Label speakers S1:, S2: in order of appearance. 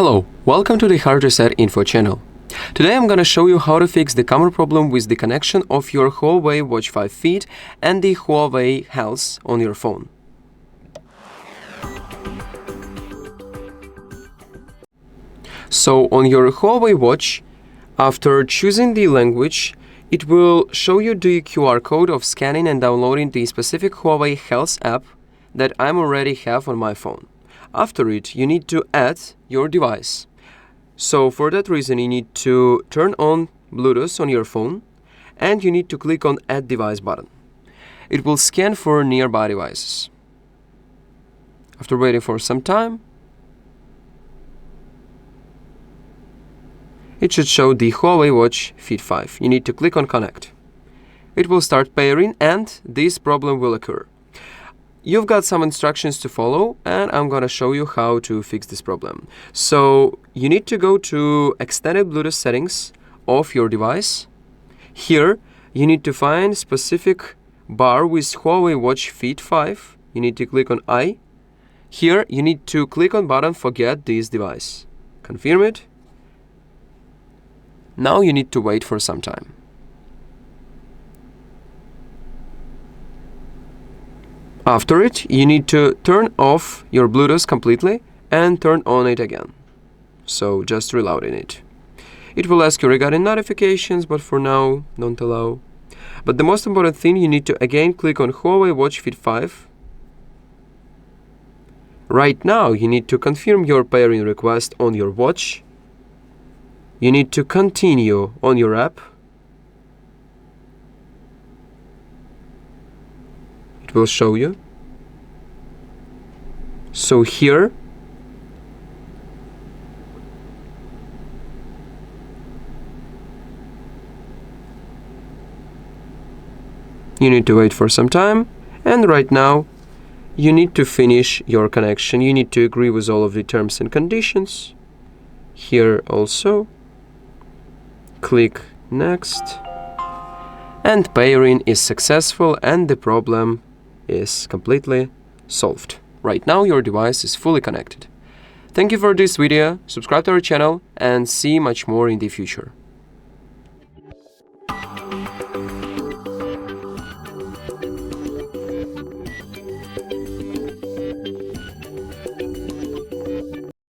S1: Hello, welcome to the HardReset.Info channel. Today I'm gonna show you how to fix the common problem with the connection of your HUAWEI Watch Fit and the HUAWEI Health on your phone. So on your HUAWEI Watch, after choosing the language, it will show you the QR code of scanning and downloading the specific HUAWEI Health app that I already have on my phone. After it, you need to add your device. So for that reason, you need to turn on Bluetooth on your phone and you need to click on Add Device button. It will scan for nearby devices. After waiting for some time, it should show the HUAWEI Watch Fit 5. You need to click on Connect. It will start pairing and this problem will occur. You've got some instructions to follow and I'm gonna show you how to fix this problem. So you need to go to Extended Bluetooth settings of your device. Here you need to find specific bar with HUAWEI Watch Fit 5. You need to click on I. Here you need to click on button Forget this device. Confirm it. Now you need to wait for some time. After it, you need to turn off your Bluetooth completely and turn on it again. So just reloading it. It will ask you regarding notifications, but for now, don't allow. But the most important thing, you need to again click on HUAWEI Watch Fit 5. Right now, you need to confirm your pairing request on your watch. You need to continue on your app. It will show you. So here you need to wait for some time, and right now you need to finish your connection. You need to agree with all of the terms and conditions. Here also click Next, and pairing is successful and the problem is completely solved. Right now your device is fully connected. Thank you for this video, subscribe to our channel and see much more in the future.